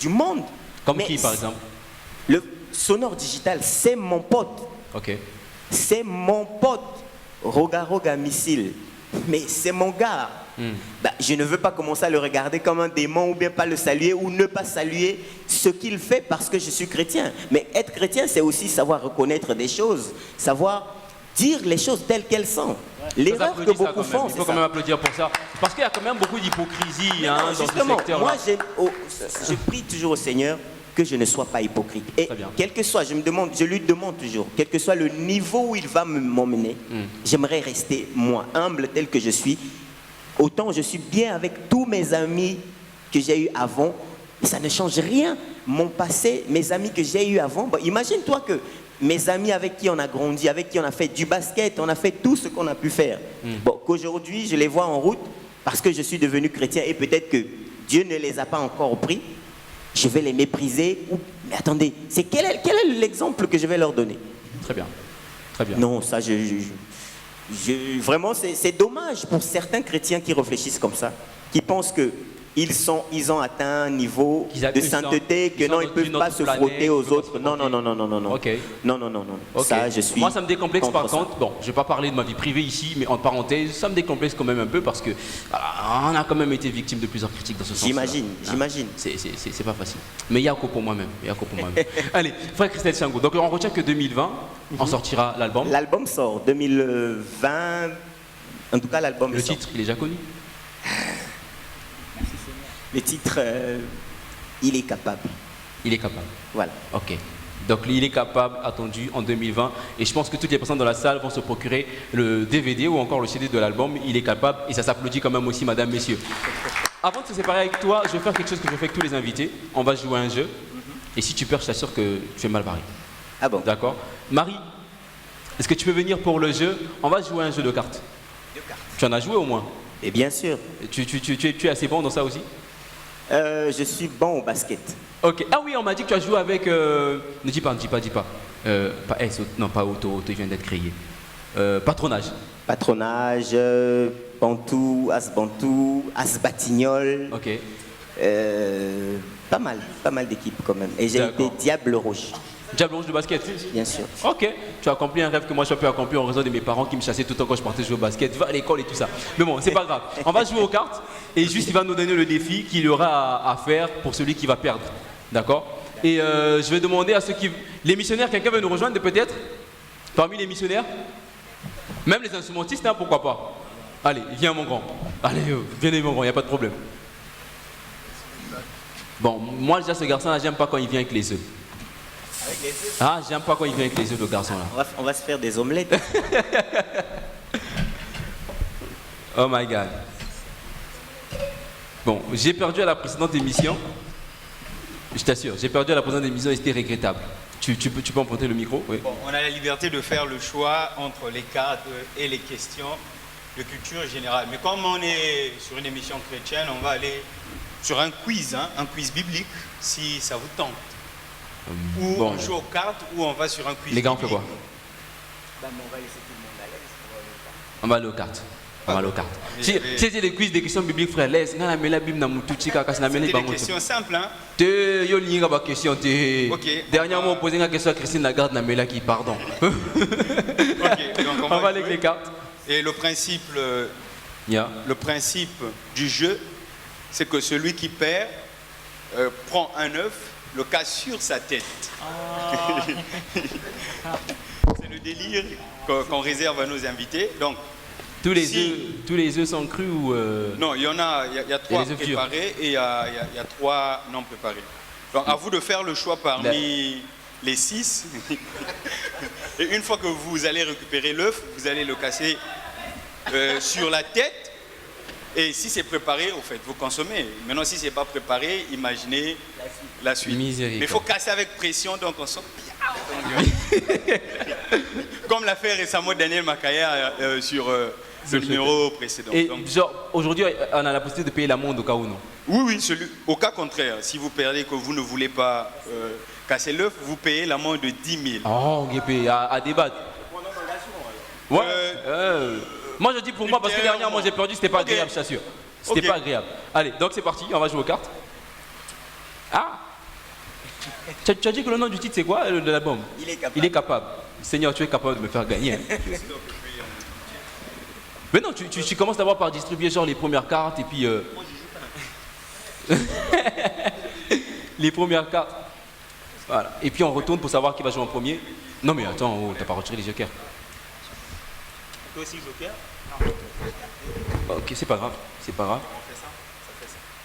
du monde. Comme Mais qui, par exemple? Le Sonore Digital, c'est mon pote. Ok. C'est mon pote. Roga Roga Missile. Mais c'est mon gars. Bah, je ne veux pas commencer à le regarder comme un démon ou bien pas le saluer ou ne pas saluer ce qu'il fait parce que je suis chrétien. Mais être chrétien, c'est aussi savoir reconnaître des choses, savoir dire les choses telles qu'elles sont. L'erreur que beaucoup font, il faut quand même applaudir pour ça. Parce qu'il y a quand même beaucoup d'hypocrisie dans ce justement, secteur-là. moi, je prie toujours au Seigneur que je ne sois pas hypocrite. Et Très bien. quel que soit, je lui demande toujours, quel que soit le niveau où il va m'emmener, j'aimerais rester moi, humble tel que je suis. Autant je suis bien avec tous mes amis que j'ai eus avant, mais ça ne change rien. Mon passé, mes amis que j'ai eus avant, bon, imagine-toi que mes amis avec qui on a grandi, avec qui on a fait du basket, on a fait tout ce qu'on a pu faire. Bon, qu'aujourd'hui, je les vois en route parce que je suis devenu chrétien et peut-être que Dieu ne les a pas encore pris. Je vais les mépriser. Mais attendez, quel est l'exemple que je vais leur donner? Très bien. Très bien. Non, ça, vraiment, c'est dommage pour certains chrétiens qui réfléchissent comme ça, qui pensent qu'ils ont atteint un niveau de sainteté, que non, ils ne peuvent pas se frotter aux autres. Non. Ok. Non. Ok. Ça, je suis. Moi, ça me décomplexe contre par ça. contre. Bon, je ne vais pas parler de ma vie privée ici, mais en parenthèse, ça me décomplexe quand même un peu parce que on a quand même été victime de plusieurs critiques dans ce sens. J'imagine. C'est pas facile. Mais il y a encore pour moi-même. Allez, frère Christelle Sango. Donc, on retient que 2020, on sortira l'album. L'album sort 2020. En tout cas, l'album Le sort. titre, il est déjà connu. Le titre, il est capable. Il est capable. Voilà. Ok. Donc il est capable, attendu en 2020. Et je pense que toutes les personnes dans la salle vont se procurer le DVD ou encore le CD de l'album. Il est capable et ça s'applaudit quand même aussi, madame, messieurs. Avant de se séparer avec toi, je vais faire quelque chose que je fais avec tous les invités. On va jouer à un jeu. Et si tu perds, je t'assure que tu fais mal barré. Ah bon? D'accord? Marie, est-ce que tu peux venir pour le jeu? On va jouer à un jeu de cartes. De cartes. Tu en as joué au moins? Et bien sûr, Tu es assez bon dans ça aussi? je suis bon au basket. Ok. Ah oui, on m'a dit que tu as joué avec... Ne dis pas. Pas auto, il vient d'être créé. Patronage. Patronage, Bantou, As Batignolles. Ok. Pas mal d'équipes quand même. Et j'ai été D'accord. Diable Rouge, Diable rouge de basket. bien sûr. Ok, tu as accompli un rêve que moi je peux accomplir en raison de mes parents qui me chassaient tout le temps quand je partais jouer au basket, va à l'école et tout ça. Mais bon, c'est pas grave. On va jouer aux cartes et juste il va nous donner le défi qu'il aura à faire pour celui qui va perdre. D'accord? Et je vais demander à ceux qui... Les missionnaires, quelqu'un veut nous rejoindre peut-être? Parmi les missionnaires? Même les instrumentistes, hein, pourquoi pas? Allez, viens mon grand. Allez, venez mon grand, il n'y a pas de problème. Bon, moi déjà ce garçon-là, j'aime pas quand il vient avec les œufs. Avec les œufs. Ah, j'aime pas quand il vient avec les œufs, le garçon-là. On va se faire des omelettes. Oh my God. Bon, j'ai perdu à la précédente émission. Je t'assure, j'ai perdu à la précédente émission et c'était regrettable. Tu peux emprunter le micro? Oui. Bon, on a la liberté de faire le choix entre les cartes et les questions de culture générale. Mais comme on est sur une émission chrétienne, on va aller sur un quiz biblique, si ça vous tente. Ou Bon. on joue aux cartes, ou on va sur un quiz Les gars, on fait quoi? Bah, on va laisser tout le monde à l'aise. On va aller aux cartes. On va aller aux cartes. Si Et- c'est des quiz des questions bibliques, frère, laisse. On a mis la Bible dans mon tout chica, on a mis les C'était des bangos. questions simples, hein? Yo ligne ba question te. Ok. Dernièrement, on posait une question à Christine Lagarde, na mela qui pardon. Ok, donc On va aller avec jouer. les cartes. Et le principe, Yeah. le principe du jeu, c'est que celui qui perd prend un œuf, le casse sur sa tête. C'est le délire qu'on réserve à nos invités. Donc, Tous Si. les œufs sont crus ou non, il y a trois les œufs durs. préparés et il y a trois non préparés. Donc, à vous de faire le choix parmi les 6. Et une fois que vous allez récupérer l'œuf, vous allez le casser sur la tête. Et si c'est préparé, au fait, vous consommez. Maintenant, si ce n'est pas préparé, imaginez la suite. Mais il faut casser avec pression, donc on sort bien. Comme l'a fait récemment Daniel Makaya sur le numéro précédent. Et donc, genre, aujourd'hui, on a la possibilité de payer l'amende au cas où non? oui, au cas contraire, si vous perdez que vous ne voulez pas casser l'œuf, vous payez l'amende de 10 000. Oh, on à débattre. Ouais. Moi je dis pour moi parce que dernièrement j'ai perdu, c'était pas agréable, je t'assure. C'était pas agréable. Allez, donc c'est parti, on va jouer aux cartes. Ah, tu as dit que le nom du titre c'est quoi de l'album? Il est capable. Seigneur, tu es capable de me faire gagner. Hein. Mais non, tu commences d'abord par distribuer genre les premières cartes et puis... les premières cartes. Voilà. Et puis on retourne pour savoir qui va jouer en premier. Non mais attends, oh, t'as pas retiré les jokers. Toi aussi, joker? Ok, c'est pas grave, c'est pas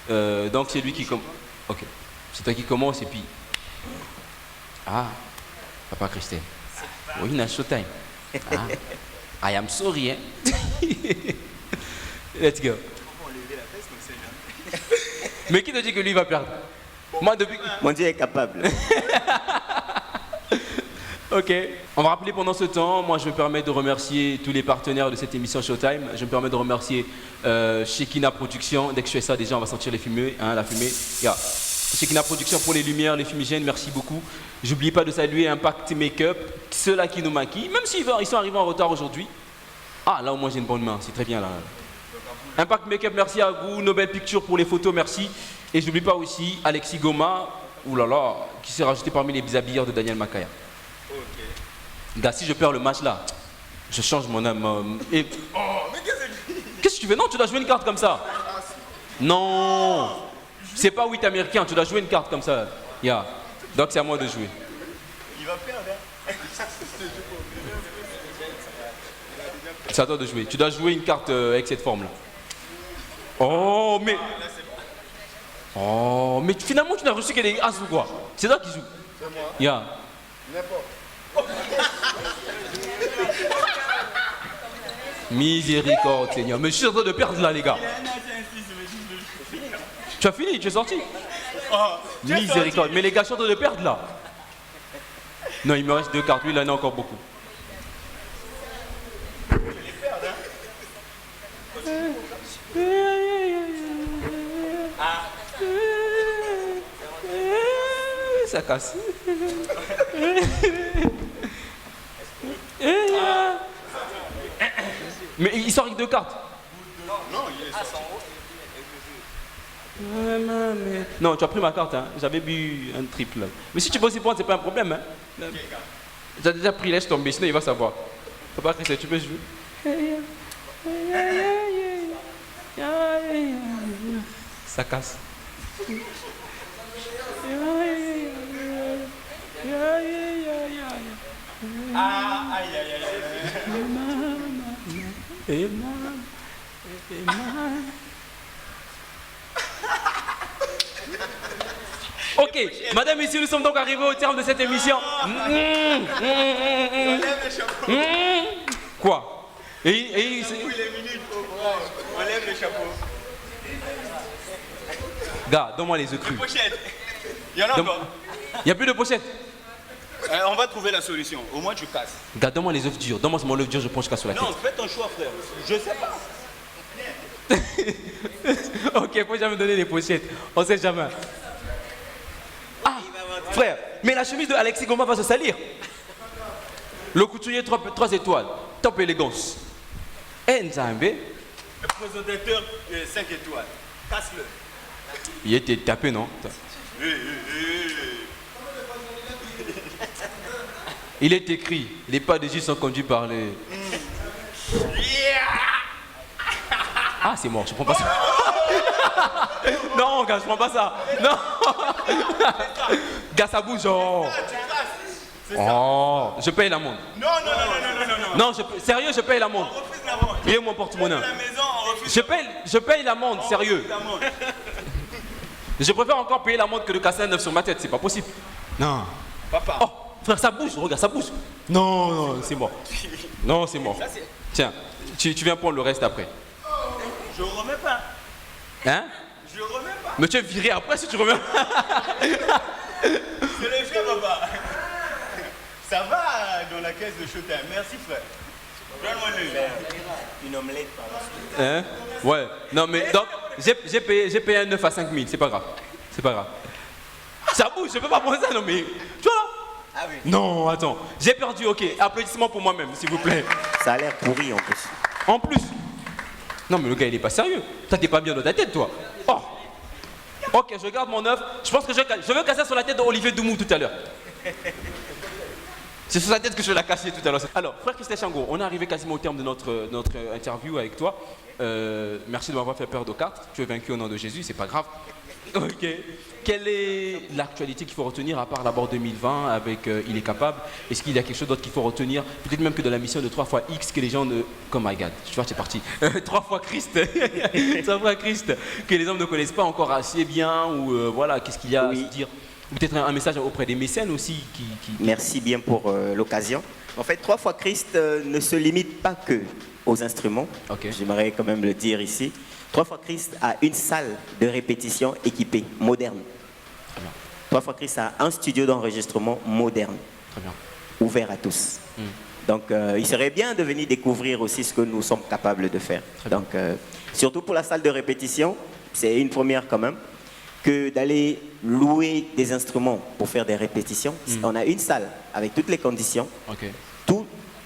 grave. Donc c'est lui qui commence. Ok, c'est toi qui commence et puis. Ah, papa Christelle. Oui, il a showtime. Ah, I am sorry, hein. Let's go. Mais qui te dit que lui va perdre? Moi depuis. Mon Dieu est capable. Ok, on va rappeler pendant ce temps, moi je me permets de remercier tous les partenaires de cette émission Showtime. Je me permets de remercier Shekina Production. Dès que je fais ça, déjà on va sentir les fumées, hein, la fumée. Yeah. Shekina Production pour les lumières, les fumigènes, merci beaucoup. J'oublie pas de saluer Impact Makeup, ceux-là qui nous maquillent, même s'ils sont arrivés en retard aujourd'hui. Ah là au moins j'ai une bonne main, c'est très bien là. Impact Makeup, merci à vous. Nobel Picture pour les photos, merci. Et j'oublie pas aussi Alexis Goma, oulala, qui s'est rajouté parmi les habilleurs de Daniel Makaya. Gars, si je perds le match là, je change mon âme. Et... Oh, mais qu'est-ce que tu fais? Non, tu dois jouer une carte comme ça. Non, c'est pas 8 américain, tu dois jouer une carte comme ça. Yeah. Donc c'est à moi de jouer. Il va perdre. Hein. C'est à toi de jouer. Tu dois jouer une carte avec cette forme là. Oh, mais. Oh, mais finalement tu n'as reçu que des as ou quoi? C'est toi qui joues. C'est moi. Yeah. N'importe. Miséricorde, Seigneur. Mais je suis en train de perdre là, les gars. Tu as fini, tu es sorti. Miséricorde. Mais les gars, je suis en train de perdre là. Non, il me reste 2 cartes. Lui, il en a encore beaucoup. Ça casse. Mais il sort avec 2 cartes. Non, il est sorti. Non, tu as pris ma carte, hein. J'avais bu un triple. Mais si tu veux aussi prendre, c'est pas un problème. Hein. J'ai déjà pris, laisse tomber, sinon il va savoir. Faut pas que tu peux jouer. Ça casse. Ah, aïe, aïe, aïe. Ok, madame, messieurs, nous sommes donc arrivés au terme de cette émission. Quoi? Il est minute, on lève le chapeau. Gars, donne-moi les œufs crus. Pochette. Il y en a encore. Il n'y a plus de pochette. On va trouver la solution. Au moins, tu casses. Gars, donne-moi les œufs durs. Donne-moi mon œuf dur, je penche casse sur la tête. Non, fais ton choix, frère. Je sais pas. Ok, faut jamais donner les pochettes. On sait jamais. Ah, frère, mais la chemise de Alexis Goma va se salir. Le couturier 3 étoiles. Top élégance. Nzambe. Le présentateur 5 étoiles. Casse-le. Il était tapé, non? Il est écrit, les pas de Jésus sont conduits par les... Ah, c'est mort, je prends pas ça. Non, gars, je prends pas ça. Non. Gars, ça bouge. Oh, je paye l'amende. Non. Non, sérieux, je paye l'amende. On refuse l'amende. Il est mon porte-monnaie. À la maison, on refuse. Je paye l'amende, sérieux. Je préfère encore payer l'amende que de casser un œuf sur ma tête, c'est pas possible. Non. Papa. Oh, frère, ça bouge, regarde, ça bouge. Non, non, c'est mort. Non, c'est mort. Tiens, tu viens prendre le reste après. Je remets pas. Hein? Je remets pas. Mais tu es viré après si tu reviens. C'est le jeu, papa. Ça va dans la caisse de Showtime. Merci, frère. Donne-moi le. Une omelette par la suite. Hein? Ouais. Non, mais donc, j'ai payé un 9 à 5 000, c'est pas grave. C'est pas grave. Ça bouge, je peux pas prendre ça, non, mais. Tu vois là? Ah oui. Non, attends. J'ai perdu, ok. Applaudissements pour moi-même, s'il vous plaît. Ça a l'air pourri en plus. En plus. Non, mais le gars, il est pas sérieux. Toi, t'es pas bien dans ta tête, toi. Oh. Ok, je garde mon œuf. Je pense que je veux casser sur la tête d'Olivier Doumou tout à l'heure. C'est sur sa tête que je l'ai cassé tout à l'heure. Alors, frère Christelle Chango, on est arrivé quasiment au terme de notre interview avec toi. Merci de m'avoir fait peur aux cartes. Tu es vaincu au nom de Jésus, c'est pas grave. Ok. Quelle est l'actualité qu'il faut retenir à part l'abord 2020 avec Il est capable? Est-ce qu'il y a quelque chose d'autre qu'il faut retenir? Peut-être même que dans la mission de 3 fois X que les gens ne... Oh my God, tu vois, c'est parti. 3 fois Christ. 3 fois Christ. Que les hommes ne connaissent pas encore assez bien ou voilà, qu'est-ce qu'il y a à se dire? Ou peut-être un message auprès des mécènes aussi qui... Merci bien pour l'occasion. En fait, 3 fois Christ ne se limite pas que aux instruments. Ok. J'aimerais quand même le dire ici. 3 fois Christ a une salle de répétition équipée, moderne. Très bien. 3 fois Christ a un studio d'enregistrement moderne, Très bien. ouvert à tous. Donc, il serait bien de venir découvrir aussi ce que nous sommes capables de faire. Très bien. Donc, surtout pour la salle de répétition, c'est une première quand même, que d'aller louer des instruments pour faire des répétitions. On a une salle avec toutes les conditions. Ok.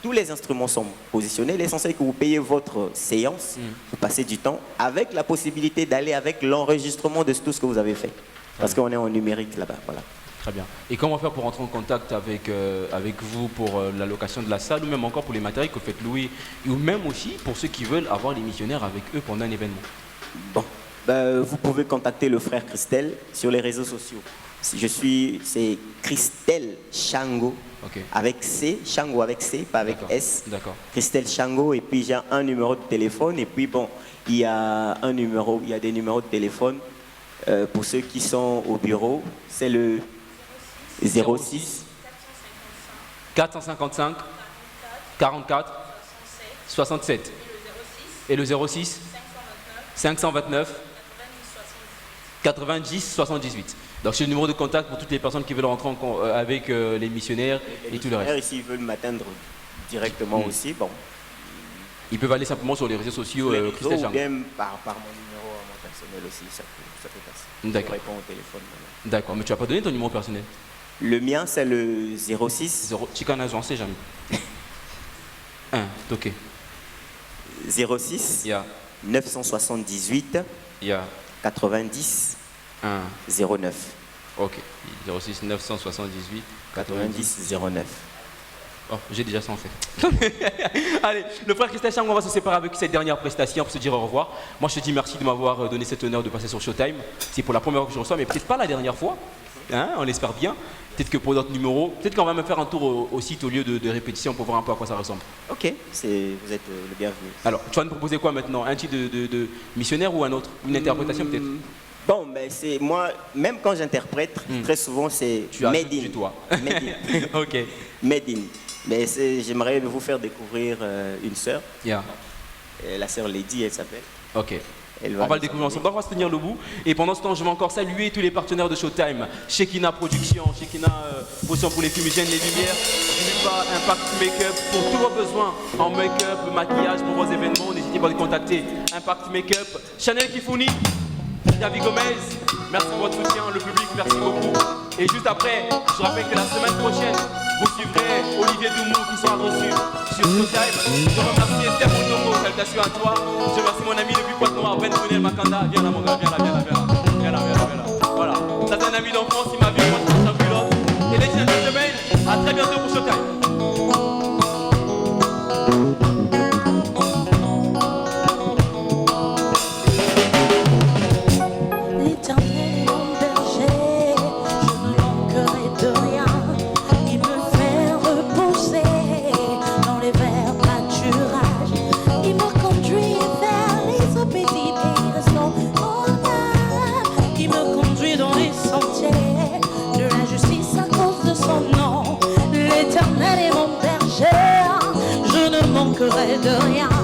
Tous les instruments sont positionnés. L'essentiel est que vous payez votre séance, vous passez du temps, avec la possibilité d'aller avec l'enregistrement de tout ce que vous avez fait. Parce qu'on est en numérique là-bas. Voilà. Très bien. Et comment faire pour rentrer en contact avec, avec vous pour la location de la salle ou même encore pour les matériels que vous faites louer ou même aussi pour ceux qui veulent avoir les missionnaires avec eux pendant un événement? Bon, vous pouvez contacter le frère Christelle sur les réseaux sociaux. C'est Christelle Chango, Ok. avec C, Chango avec C, pas avec D'accord. S. D'accord. Christelle Chango, et puis j'ai un numéro de téléphone, et puis bon, il y a des numéros de téléphone pour ceux qui sont au bureau, c'est le 06 455 44 67 et le 06 529 90 78. Donc c'est le numéro de contact pour toutes les personnes qui veulent rentrer avec les missionnaires et tout le reste. S'ils veulent m'atteindre directement aussi, bon. Ils peuvent aller simplement sur les réseaux sociaux Les réseaux, Christelle ou Chango. bien par mon numéro à mon personnel aussi, ça peut passer. D'accord. Je réponds au téléphone. Voilà. D'accord, mais tu n'as pas donné ton numéro personnel. Le mien, c'est le 06 Chicana, j'en sais jamais. 1, ok. 06 Il 978 y a 90 1, 09. ok. 06 978 90 09. Oh, j'ai déjà ça en fait. Allez, le frère Christelle Chango, on va se séparer avec cette dernière prestation pour se dire au revoir. Moi, je te dis merci de m'avoir donné cet honneur de passer sur Showtime. C'est pour la première fois que je reçois, mais peut-être pas la dernière fois. Hein, on l'espère bien. Peut-être que pour d'autres numéros, peut-être qu'on va même faire un tour au site au lieu de répétition pour voir un peu à quoi ça ressemble. Ok, vous êtes le bienvenu. Alors, tu vas nous proposer quoi maintenant? Un titre de missionnaire ou un autre? Une interprétation peut-être? Bon, ben c'est moi, même quand j'interprète, très souvent c'est Tu as Made in. du toi. Made in. Ok. Made in. Mais j'aimerais vous faire découvrir une sœur. Yeah. La sœur Lady, elle s'appelle. Ok. Elle On va le nous découvrir ensemble. emmener. On va se tenir le bout. Et pendant ce temps, je vais encore saluer tous les partenaires de Showtime. Shekina Production, Shekina Potion pour les fumigènes, les lumières. N'oubliez pas Impact Makeup pour tous vos besoins en make-up, maquillage pour vos événements. N'hésitez pas à les contacter. Impact Makeup, Chanel Kifuni, David Gomez. Merci pour votre soutien, le public, merci beaucoup. Et juste après, je rappelle que la semaine prochaine, vous suivrez Olivier Doumou qui sera reçu sur Showtime. Je remercie Esther Moutongo, salutations à toi. Je remercie mon ami depuis Pointe-Noire, Ben Brunel Makanda. Viens là mon gars, viens là, viens là, viens là. Viens là, viens là, viens là. Voilà. Ça c'est un ami d'enfance, il m'a vu, moi je pense à l'autre. Et les gentlemen, à très bientôt pour Showtime. L'éternel est mon berger, je ne manquerai de rien. Il me fait reposer dans les verts pâturages. Il me conduit vers les eaux paisibles et il reste mon âme. Il me conduit de rien.